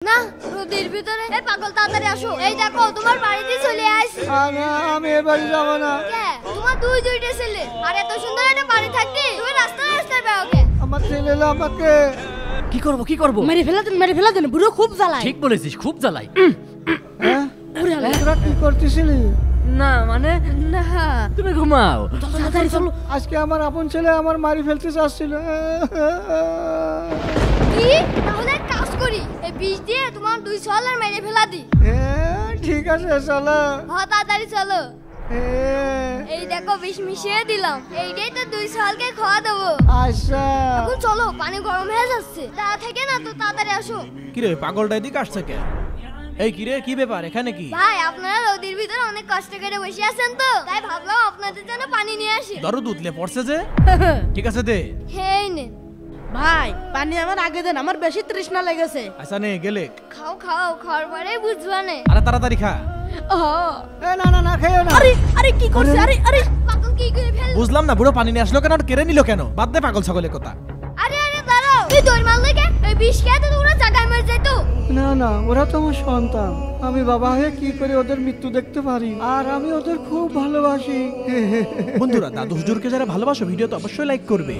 না নদীর ভিতরে এই পাগল তাড়াতাড়ি আসো। এই দেখো তোমার বাড়িতে চলে আসি। না আমি এ বাড়ি যাব না। কে তোমার দুইটা ছেলে আর এত সুন্দর একটা বাড়ি থাকতে তুমি রাস্তায় রাস্তায় বেও কে? আমার ছেলেরা আমাকে কি করব মেরে ফেলা দেন বুড়ো খুব জ্বালায়। ঠিক বলেছিস, খুব জ্বালাই। হ্যাঁ তোরা কি করতেছিলি? না মানে না তুমি ঘুমাও। তাড়াতাড়ি চলো। আজকে আমার আপন ছেলে আমার মারি ফেলতে চাচ্ছিল। কি তাহলে এক কাজ করি এই বিষ দিয়ে তোমার দুই ছলার মেরে ফেলা দি। ঠিক আছে চলো। হ্যাঁ তাড়াতাড়ি চলো। হ্যাঁ, এই দেখো বিষ মিশিয়ে দিলাম, এইটাই তো দুই ছলকে খাওয়া দেবো। আচ্ছা এখন চলো পানি গরম হয়ে যাচ্ছে, তা থেকে না তো তাড়াতাড়ি আসো। কিরে পাগলটা এদিকে আসছে কে? এই কিরে কি ব্যাপার এখানে কি? ভাই আপনারা নদীর ভিতরে অনেক কষ্ট করে বসে আছেন তো তাই ভাবলাম আপনাদের জন্য পানি নিয়ে আসি। দরদ উতলে পড়ছে যে। ঠিক আছে দে। হেই নেন। ভাই পানি আমার আগে দেন, আমার বেশি তৃষ্ণা লেগেছে। আচ্ছা নে গেলে খাও খাও খাওয়ার পরে বুঝবা নে। আরে তাড়াতাড়ি খা। না না না খেয়েও না। আরে কি করছে? আরে পাগল কি করে ফেল? বুঝলাম না বুড়ো পানি নিয়ে আসলো কেন আর কেড়ে নিল কেন? বাদ দে পাগল ছাগলের কথা। আরে দাঁড়াও, তুই দৌড় মারলে কে? এই বিষ খেয়ে তো তোমরা জায়গায় মরে যেত। না না ওরা তো আমার সন্তান, আমি বাবা হয়ে কি করে ওদের মৃত্যু দেখতে পারি? আর আমি ওদের খুব ভালোবাসি। বন্ধুরা দাদু হুজুরকে যারা ভালোবাসো ভিডিও তো অবশ্যই লাইক করবে।